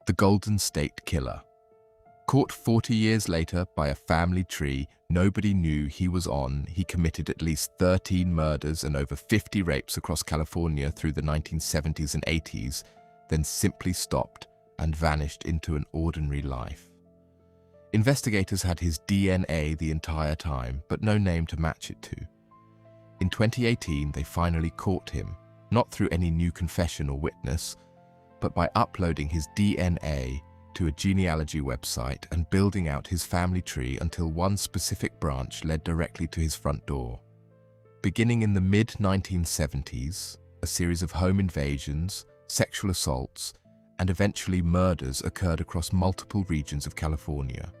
The Golden State Killer. Caught 40 years later by a family tree nobody knew he was on, he committed at least 13 murders and over 50 rapes across California through the 1970s and 80s, then simply stopped and vanished into an ordinary life. Investigators had his DNA the entire time, but no name to match it to. In 2018, they finally caught him, not through any new confession or witness, but by uploading his DNA to a genealogy website and building out his family tree until one specific branch led directly to his front door. Beginning in the mid-1970s, a series of home invasions, sexual assaults, and eventually murders occurred across multiple regions of California.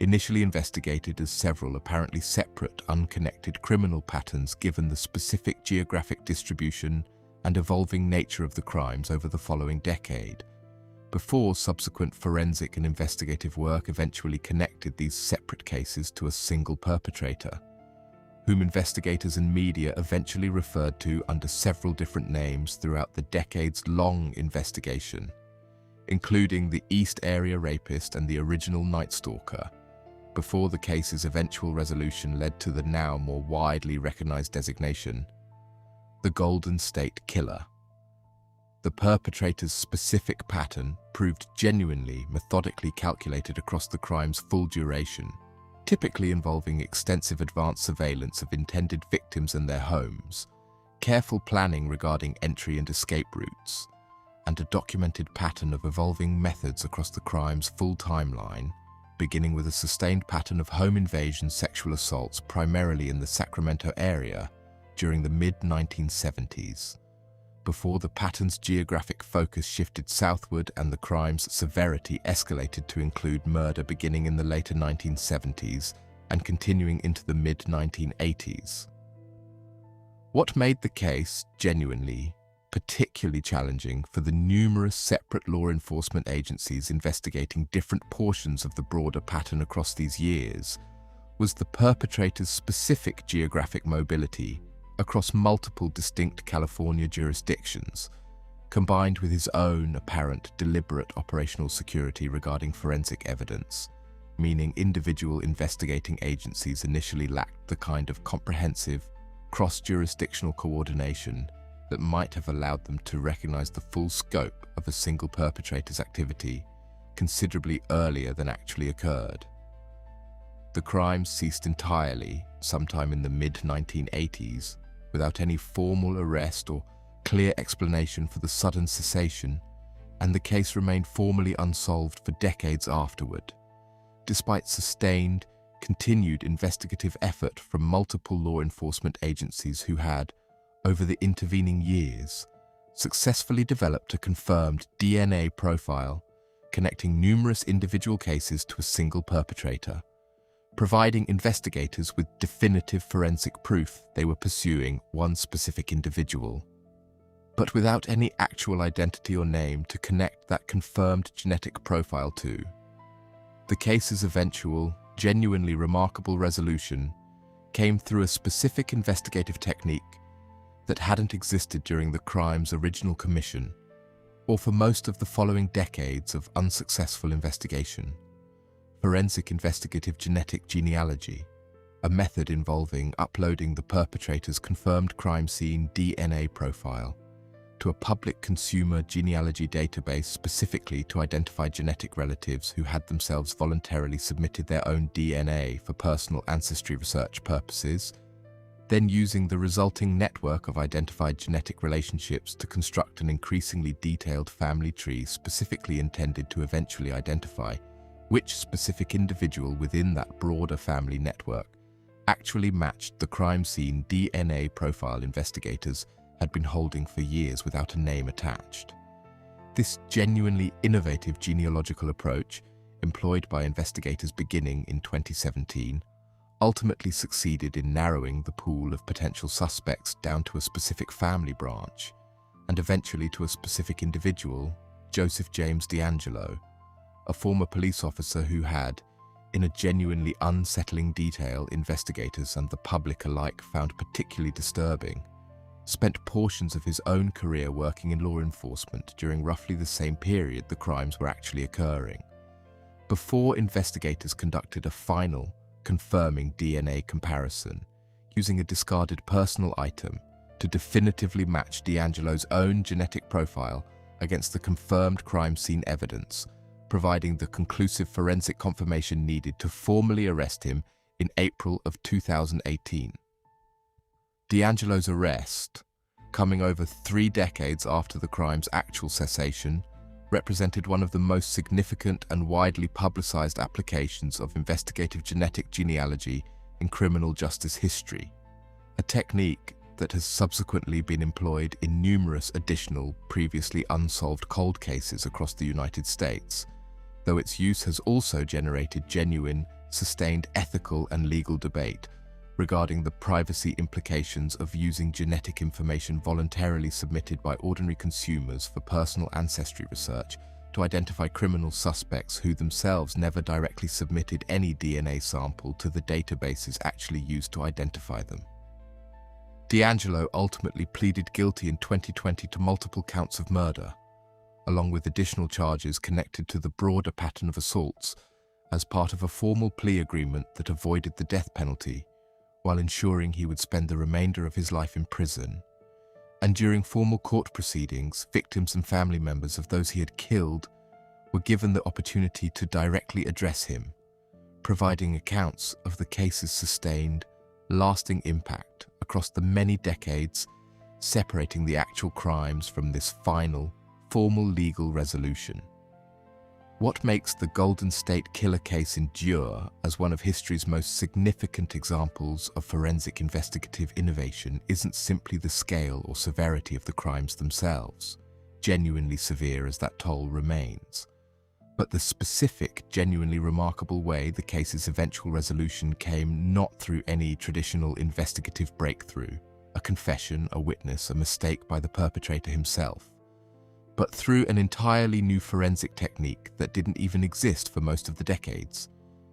Initially investigated as several apparently separate, unconnected criminal patterns given the specific geographic distribution and evolving nature of the crimes over the following decade, before subsequent forensic and investigative work eventually connected these separate cases to a single perpetrator, whom investigators and media eventually referred to under several different names throughout the decades-long investigation, including the East Area Rapist and the original Night Stalker, before the case's eventual resolution led to the now more widely recognized designation, the Golden State Killer. The perpetrator's specific pattern proved genuinely methodically calculated across the crime's full duration, typically involving extensive advanced surveillance of intended victims and their homes, careful planning regarding entry and escape routes, and a documented pattern of evolving methods across the crime's full timeline, beginning with a sustained pattern of home invasion sexual assaults primarily in the Sacramento area during the mid-1970s, before the pattern's geographic focus shifted southward and the crime's severity escalated to include murder beginning in the later 1970s and continuing into the mid-1980s. What made the case genuinely, particularly challenging for the numerous separate law enforcement agencies investigating different portions of the broader pattern across these years was the perpetrator's specific geographic mobility across multiple distinct California jurisdictions, combined with his own apparent deliberate operational security regarding forensic evidence, meaning individual investigating agencies initially lacked the kind of comprehensive, cross-jurisdictional coordination that might have allowed them to recognize the full scope of a single perpetrator's activity considerably earlier than actually occurred. The crime ceased entirely sometime in the mid-1980s without any formal arrest or clear explanation for the sudden cessation, and the case remained formally unsolved for decades afterward, despite sustained, continued investigative effort from multiple law enforcement agencies who had, over the intervening years, successfully developed a confirmed DNA profile connecting numerous individual cases to a single perpetrator, providing investigators with definitive forensic proof they were pursuing one specific individual, but without any actual identity or name to connect that confirmed genetic profile to. The case's eventual, genuinely remarkable resolution came through a specific investigative technique that hadn't existed during the crime's original commission, or for most of the following decades of unsuccessful investigation: forensic investigative genetic genealogy, a method involving uploading the perpetrator's confirmed crime scene DNA profile to a public consumer genealogy database specifically to identify genetic relatives who had themselves voluntarily submitted their own DNA for personal ancestry research purposes, then using the resulting network of identified genetic relationships to construct an increasingly detailed family tree specifically intended to eventually identify which specific individual within that broader family network actually matched the crime scene DNA profile investigators had been holding for years without a name attached. This genuinely innovative genealogical approach, employed by investigators beginning in 2017, ultimately succeeded in narrowing the pool of potential suspects down to a specific family branch, and eventually to a specific individual, Joseph James DeAngelo, a former police officer who had, in a genuinely unsettling detail investigators and the public alike found particularly disturbing, spent portions of his own career working in law enforcement during roughly the same period the crimes were actually occurring, before investigators conducted a final, confirming DNA comparison using a discarded personal item to definitively match Deangelo's own genetic profile against the confirmed crime scene evidence, providing the conclusive forensic confirmation needed to formally arrest him in April of 2018. Deangelo's arrest, coming over 3 decades after the crime's actual cessation, represented one of the most significant and widely publicized applications of investigative genetic genealogy in criminal justice history, a technique that has subsequently been employed in numerous additional previously unsolved cold cases across the United States, though its use has also generated genuine, sustained ethical and legal debate regarding the privacy implications of using genetic information voluntarily submitted by ordinary consumers for personal ancestry research to identify criminal suspects who themselves never directly submitted any DNA sample to the databases actually used to identify them. Deangelo ultimately pleaded guilty in 2020 to multiple counts of murder, along with additional charges connected to the broader pattern of assaults, as part of a formal plea agreement that avoided the death penalty, while ensuring he would spend the remainder of his life in prison. And during formal court proceedings, victims and family members of those he had killed were given the opportunity to directly address him, providing accounts of the case's sustained, lasting impact across the many decades, separating the actual crimes from this final, formal legal resolution. What makes the Golden State Killer case endure as one of history's most significant examples of forensic investigative innovation isn't simply the scale or severity of the crimes themselves, genuinely severe as that toll remains, but the specific, genuinely remarkable way the case's eventual resolution came not through any traditional investigative breakthrough, a confession, a witness, a mistake by the perpetrator himself, but through an entirely new forensic technique that didn't even exist for most of the decades.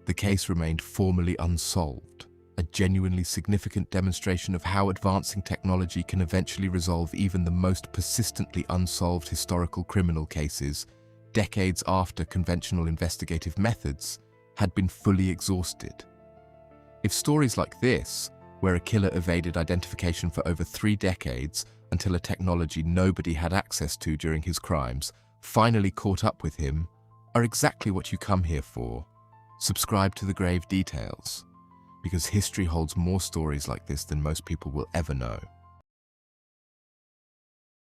The case remained formally unsolved, a genuinely significant demonstration of how advancing technology can eventually resolve even the most persistently unsolved historical criminal cases, decades after conventional investigative methods had been fully exhausted. If stories like this, where a killer evaded identification for over 3 decades until a technology nobody had access to during his crimes finally caught up with him, are exactly what you come here for, subscribe to The Grave Details, because history holds more stories like this than most people will ever know.